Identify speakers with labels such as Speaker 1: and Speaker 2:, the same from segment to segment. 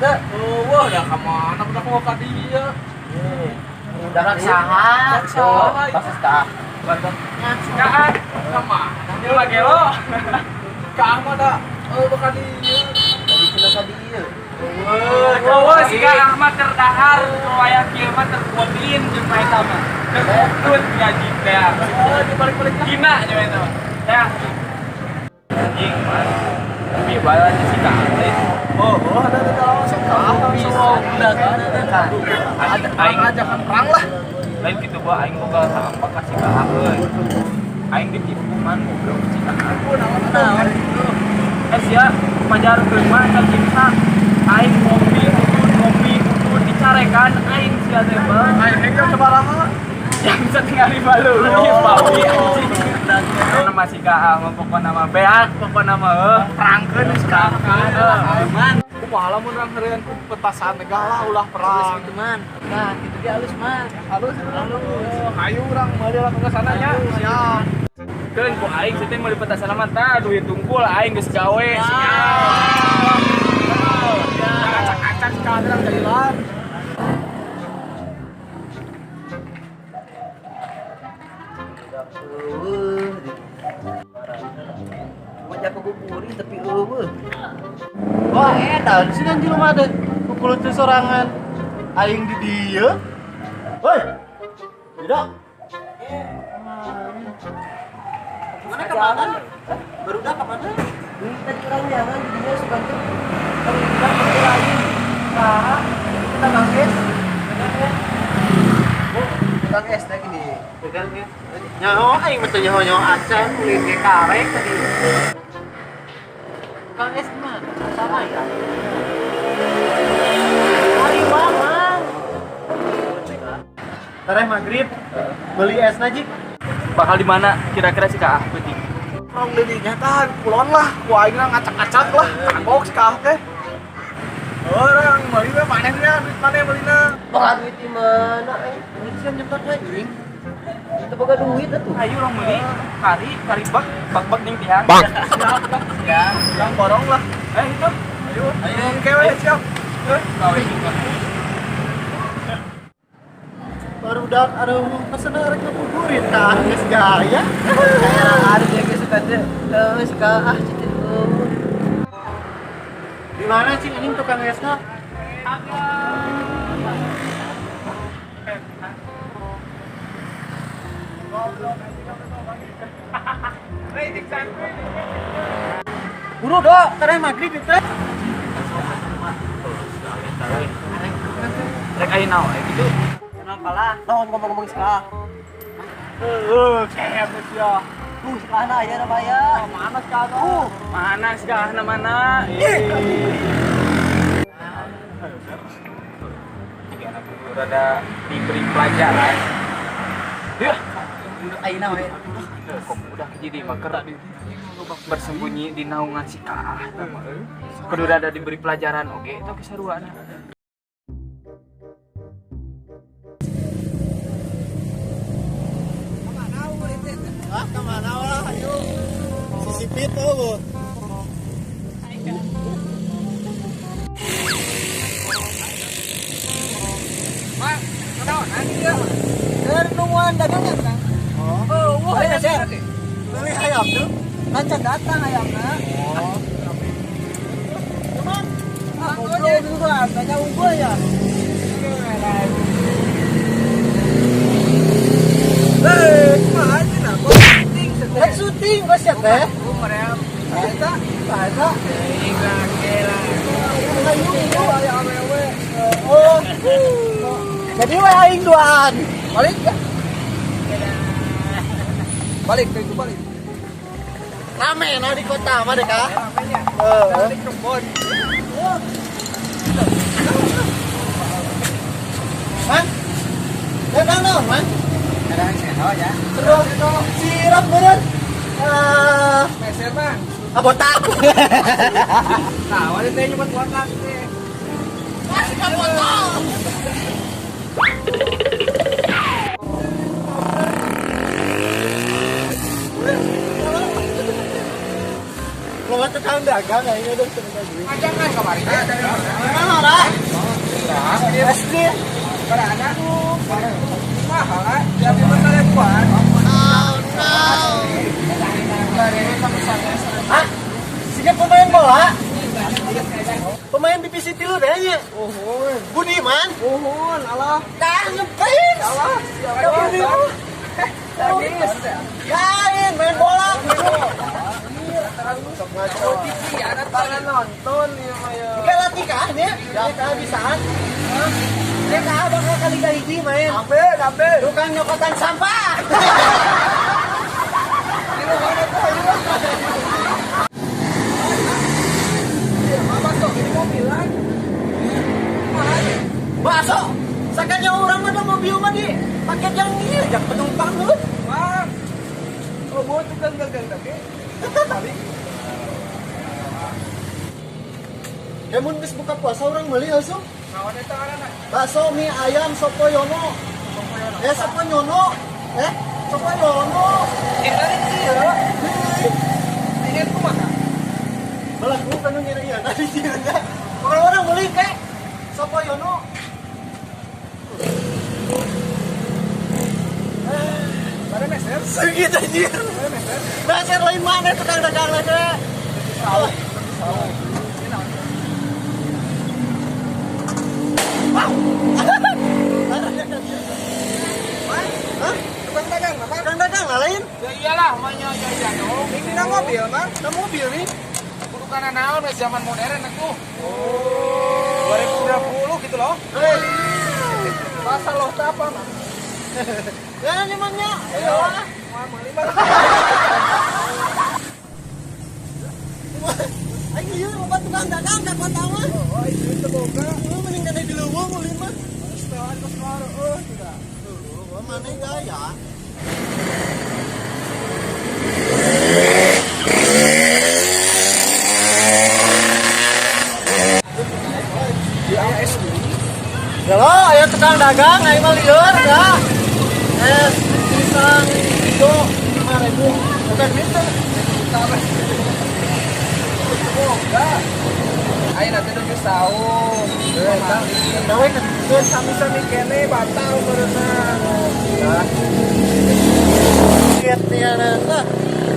Speaker 1: teh.
Speaker 2: Wah, udah kemana? Udah mau ke dia.
Speaker 1: Udah raksahan. Kasus kah?
Speaker 2: Kaan, kemana? Dia lagi lo. Kang mah dah. Bukan dia.
Speaker 1: Tadi kena tadi ya.
Speaker 2: Wah, si Kang Ahmad terdahar, kayak kiamat terkuatin jeung eta mah. Terkutut gaji teh. Dibalik-balik gina nya eta mah. Teh. Anjing, Mas. Tapi balanya si Kang teh. Ada sekarang udah ada aing aja kan perang lah. Lain gitu gua aing boga apa kasih ka euy. Aing ditipuman goblok si Kang. Naon sia pajarkeun mah can imsak. Aing ngopi dicarekan aing sia teh bang. Aing hengkel sabaraha? Jam 1.30 bawi anjing. Nama si Ka pokona mah beak pokona mah perangkeun geus ka. Man, kumaha lamun urang heureun ku petasan negala ulah perang
Speaker 1: Gitu man. Nah, itu dia halus man.
Speaker 2: halus. Hayu urang meuli lah ke sana nya. Siap. Keun ku aing teh meuli petasan mah tah duit tungkul aing geus gawe. Siap. Acak-acak kadang jadilan.
Speaker 1: Wajah kebuburi tapi eueuh.
Speaker 3: Wah, edan sih kan jelema teh. Kukulut teh sorangan. Aing di dieu. Woi. Tidak.
Speaker 1: Mana ke mana? Barudak ke mana? Tadi orang jangan jadinya suka tuh. Kalau kita berkelahi. Nah, kita bangkit. Kang es lagi nih.
Speaker 3: Pegang ya. Nyaho aing mah teh nyaho acan ulin ge karek tadi. Kang es mah sama ya. Aing mamang. Tareh maghrib beli es najik.
Speaker 2: Bakal di mana kira-kira si Ka penting?
Speaker 4: Orang deui nyatan kulon lah, ku aing ngacak-acak lah, kagok si Kah teh. Orang meuli we manehnya, duit maneh meulina.
Speaker 1: Bawa duit di mana? Duit siapa nyempat anjing? Kita boga duit atuh.
Speaker 2: Ayo orang meuli kari bak ning tiang.
Speaker 4: Ya, yang borong lah.
Speaker 2: Itu.
Speaker 4: Ayo kewe siap.
Speaker 2: Gawe juga.
Speaker 3: Barudak aduh pesen arek ngabuburit tah geus gaya.
Speaker 1: Ada yang suka teh. Suka citin eueuh.
Speaker 3: Di mana sih anjing tukang esna? Buru dok, tareh maghrib itu.
Speaker 2: Rek aing naon gitu.
Speaker 1: Kenapa lah? Naon ngomong-ngomong Kah?
Speaker 2: Kayak ya.
Speaker 1: Tuh, sekarang aja nama ya.
Speaker 2: Mana sekarang? Mana sekarang mana? Jika anak guru rada diberi pelajaran. Ya,
Speaker 1: Aina we.
Speaker 2: kok udah jadi maker bersembunyi di naungan si Ka. Kudu rada diberi pelajaran oge eta keseruan.
Speaker 3: Ah, kemana lah, ayo. Sisipit tuh, Bu.
Speaker 4: Mak, naon anjing dia?
Speaker 1: Keur nungguan dagangnya kan.
Speaker 4: Wah, ya share.
Speaker 3: Beli ayam tuh.
Speaker 1: Lancar datang ayamna.
Speaker 3: Oh.
Speaker 1: Aku aja duluan, banyak unggul ya.
Speaker 4: Kumaha sih nah? Kok penting
Speaker 3: Kan syuting gua siap teh.
Speaker 4: merem.
Speaker 1: Eta, eta.
Speaker 3: Oh. Jadi we aing duaan.
Speaker 4: Balik ya? Balik ke itu balik.
Speaker 3: Rame nah di kota mah deh Kak.
Speaker 4: Balik ke kebon.
Speaker 3: Man. Datang dong, Man.
Speaker 4: Ada yang sehat ya.
Speaker 3: Terus sirap bener.
Speaker 4: Meser bang.
Speaker 3: Abotak.
Speaker 4: Nah, ada teh nyoba botak teh.
Speaker 3: Kasih ka botol. Lewat tukang dagang aing ada tukang duit.
Speaker 2: Jangan kemarin.
Speaker 3: Mana lah? Asli.
Speaker 2: Pada ada tuh. Mahal kan? Jadi benar ya kuat.
Speaker 3: Hah? Siga pemain bola? Pemain divisi 3 deh.
Speaker 4: Uhun.
Speaker 3: Budiman.
Speaker 4: Uhun, alah.
Speaker 3: Tah ngeprint.
Speaker 4: Alah.
Speaker 3: Lain main bola.
Speaker 4: Ada tangan nonton ya Maya.
Speaker 3: Jika latih kah nih? Ya kehabisan. Dia kah bakal kali hiji main.
Speaker 4: Kabe.
Speaker 3: Tukang nyokotan sampah. Bakso, sakanya orang ada mobil mah di paket yang ini, yang penumpang dulu.
Speaker 4: Bang. Oh, mau tukang dagang tapi.
Speaker 3: Kemun geus buka puasa orang meuli langsung.
Speaker 4: Naon eta ngaranna?
Speaker 3: Bakso mie ayam Sopoyono. Soponyono. Soponyono.
Speaker 4: Ingin ku mah.
Speaker 3: Belagu kan ngira iya tadi dia. Orang meuli ke Sopoyono.
Speaker 4: Bare meser.
Speaker 3: Segitu anjir. Meser lain mana tukang dagang lagi.
Speaker 4: Tukang dagang apa?
Speaker 3: Tukang dagang lah lain.
Speaker 2: Ya iyalah, namanya jajan dong.
Speaker 4: Ini na mobil, Bang.
Speaker 3: Ada mobil nih.
Speaker 2: Kudu kana naon we zaman modern atuh.
Speaker 4: 2020 gitu loh. Pasal lo apa, Bang?
Speaker 3: Ya nyemangnya.
Speaker 4: Ayo. Mau meuli Bang.
Speaker 3: Ayo ieu loba tukang dagang ka kota mah.
Speaker 4: Oh, itu boga.
Speaker 3: Mending kana di leuweung ulin mah.
Speaker 4: Setelan ke suara, oh, tidak.
Speaker 3: Mana gaya? Halo, ayo tukang dagang, ayo mah lieur ya. Pisang hijau 5.000. Bukan gitu.
Speaker 4: Ayo nanti dulu sahur.
Speaker 3: Dawe kan.
Speaker 4: Sami-sami kene batal berenang.
Speaker 3: Lihat nih anak.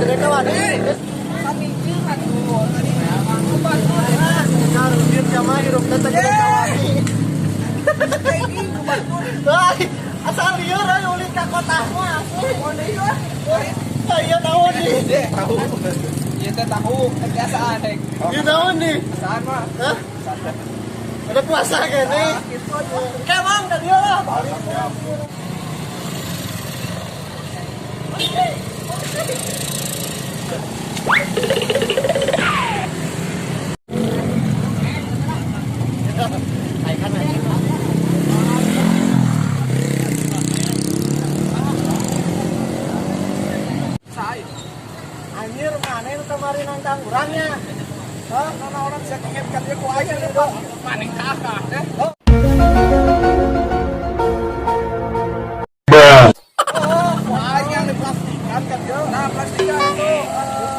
Speaker 3: Gede kawan.
Speaker 4: Kami kan dulu tadi memang obat.
Speaker 3: Harus dia sama hidup kita gede kawan. Wah, asal liur aja ulin ke kota mah. Iya tahu nih.
Speaker 4: Tahu. Iya teh tahu, kebiasaan deh.
Speaker 3: Iya tahu nih.
Speaker 4: Kebiasaan mah.
Speaker 3: Hah? Ada puasa kan nih? Kemang kan dia lah. Anjir mana itu kemarin nantang orangnya?
Speaker 4: Hah? Karena orang bisa mengingatkan dia ku aja nih, Bang.
Speaker 2: Maning kakak.
Speaker 4: Wah, yang diplastikan kan dia. Nah, plastikan tuh.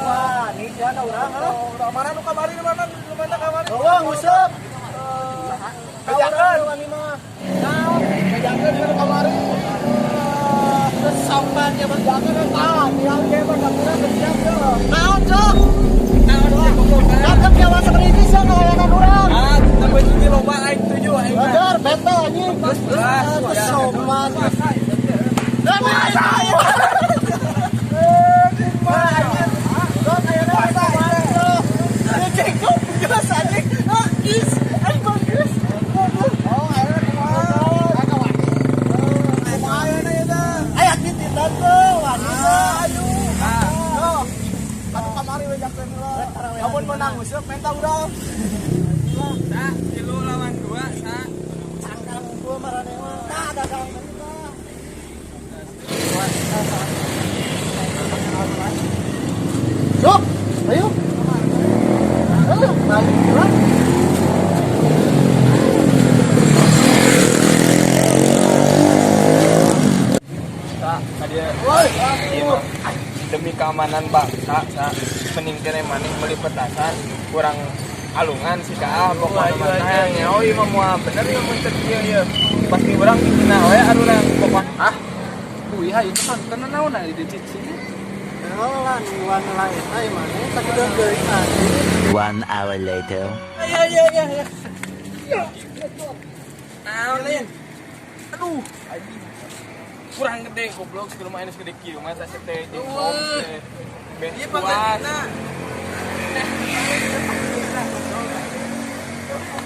Speaker 3: Wah, ini dia ada orang halo.
Speaker 4: Udah mana nu kamari mana kamari?
Speaker 3: Bawang ngusep.
Speaker 4: Kajangan.
Speaker 3: Wani mah.
Speaker 4: Kajangan di kamari.
Speaker 3: Terus sampannya mah
Speaker 4: Jangan ah, yang dia mah kamera bersiap ya.
Speaker 3: naon, Cok?
Speaker 4: Naon sih pokoknya.
Speaker 3: Cakep jawa seperti ini sih ngelayanan orang.
Speaker 4: Ah, tapi ini lomba aing tujuh aing.
Speaker 3: Bener, betul anjing.
Speaker 4: Belas.
Speaker 3: Soman.
Speaker 4: Amun menang usep minta urang.
Speaker 2: Sa, kilo lawan 2, sa.
Speaker 3: Sangkang gua marane mah. Tah dagang kita. Yuk, ayo. Ayo, balik pulang.
Speaker 2: Sa, dia.
Speaker 3: Woi,
Speaker 2: Demi keamanan bangsa, sa. mending teh maning beli petasan kurang alungan sih kah pokoknya mah nyaoi mah moal bener ya mun teu kieu ye pasti urang dikina we arurang pokoknya
Speaker 4: Iya itu kan karena naon di cici.
Speaker 3: Lah nuan lain ai mana tak udah geuing aja.
Speaker 5: 1 hour later.
Speaker 3: Ya.
Speaker 2: naon lain aduh anjing kurang gede goblok segala main gede kieu mah teh teh jeung teh ieu panggilna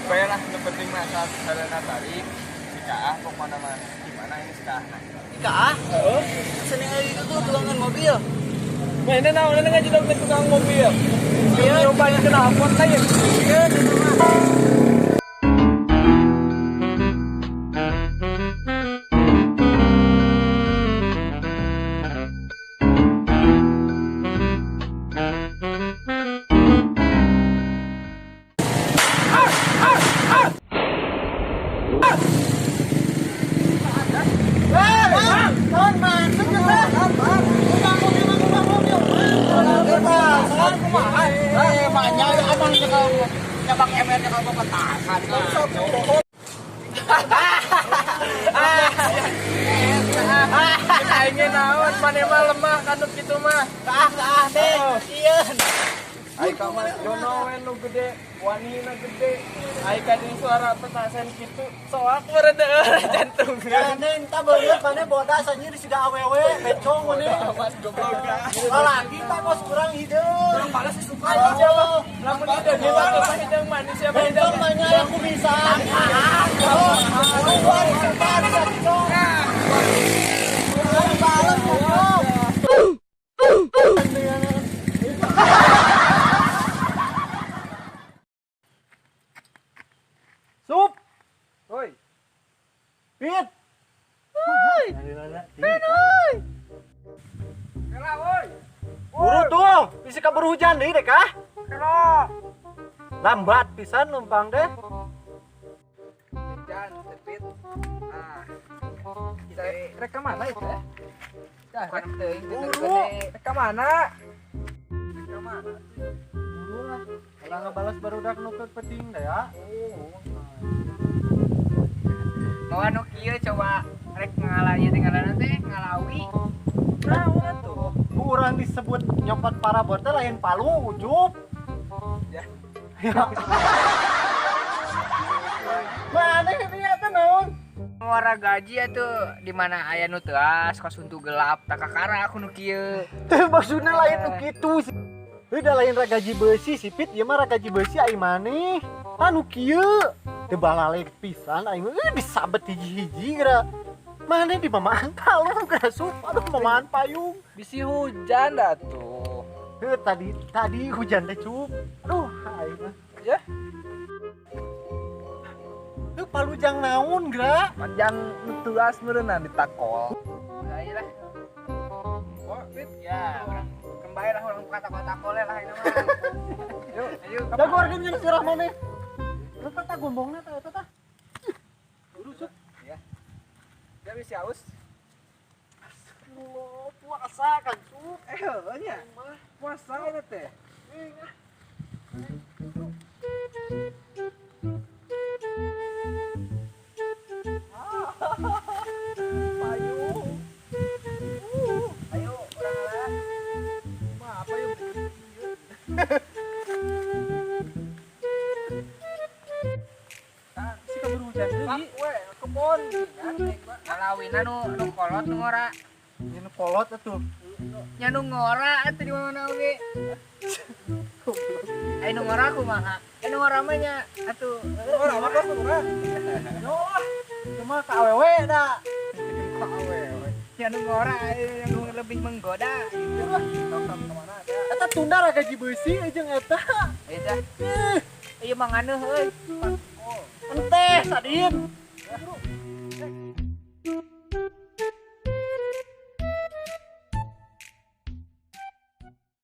Speaker 2: bayalah yang penting mah sarana tarik sikaah pokokna mah gimana ini sikaahna
Speaker 3: Kah? Seni itu tuh tulangan mobil.
Speaker 2: mainnya naon ngaji dong ke tukang mobil ieu nyobain knalpot lain
Speaker 3: Iya,
Speaker 2: aingnya naon maneh mah lemah kanu kitu mah
Speaker 3: deh. Iya.
Speaker 2: ai ka mah jono we nu gede wanina gede ai ka di suara petasan kitu soak meredeur jantung
Speaker 3: Neng tak bener mana bodas anjir siga awewe becong meuneun.
Speaker 2: mas goblok
Speaker 3: Lagi tak bos kurang hideung. Kurang balas suka
Speaker 2: aja lah lamun ida dewa teh hidang manis ya
Speaker 3: Becong banyak yang ku bisa. Sup.
Speaker 2: Oi.
Speaker 3: Pit.
Speaker 2: Kela oi.
Speaker 3: Buru tuh, bisa kabur hujan deui deh kah?
Speaker 2: Kela.
Speaker 3: Lambat pisan numpang deh.
Speaker 2: Hujan tepit. Ah. Kita rek mana itu ya? Dah, rek teuing gede. Rek mana? Rek mana?
Speaker 3: Buru lah. Kalau ngebalas barudak nu penting deh ya.
Speaker 2: Mau anu kieu coba rek ngalawi tinggalan teh ngalawi. Naon tuh?
Speaker 3: Kurang disebut nyopot parabot teh lain palu ujup.
Speaker 2: Ya.
Speaker 3: Mana ini teh naon?
Speaker 6: Ngora gaji atuh di mana aya nu teu as kos untuk gelap tak kakara aku nu kieu.
Speaker 3: Teh maksudna lain nu kitu sih. Udah lain ragaji besi sih Pit, ieu mah ragaji besi ai maneh. Anu kieu teu balalek pisan aing disabet hiji-hiji geura. Maneh di mamaan talung geura sup. Aduh mamaan payung.
Speaker 2: Bisi hujan dah tuh.
Speaker 3: Heuh tadi hujan teh cup. Aduh aing mah.
Speaker 2: Ya,
Speaker 3: Heuh palujang naon geura?
Speaker 2: panjang nu tuas meureunna ditakol.
Speaker 6: Ayo lah.
Speaker 2: Oh, Fit.
Speaker 6: Ya, urang kembali lah urang kata-kata kole lah ini mah.
Speaker 2: Yuk, ayo.
Speaker 3: Jagoan jeung sirah maneh. Lu tah gombongna tah eta tah.
Speaker 2: Urusuk. Ya. Ya bisi aus.
Speaker 3: Oh, puasa kan cup.
Speaker 2: Heuh nya. Puasa eta teh.
Speaker 3: Payung.
Speaker 2: Ayo, urang lah. Mah apa yuk?
Speaker 3: Si kabur hujan
Speaker 2: Pak,
Speaker 3: deui.
Speaker 2: we, kebon.
Speaker 6: Ngalawina nu kolot nu ngora.
Speaker 3: Ini kolot atuh.
Speaker 6: Nya nu ngora atuh di mana oge. Ai nu ngora kumaha? Nu ngora mah nya atuh.
Speaker 2: Orang apa kos urang?
Speaker 3: Cuma ka awewe da.
Speaker 6: Nya nu ngora yang lebih menggoda.
Speaker 3: Eta tunda ragaji besi jeung eta.
Speaker 6: Eta. Ieu mah nganu heuy.
Speaker 3: Ente sadin.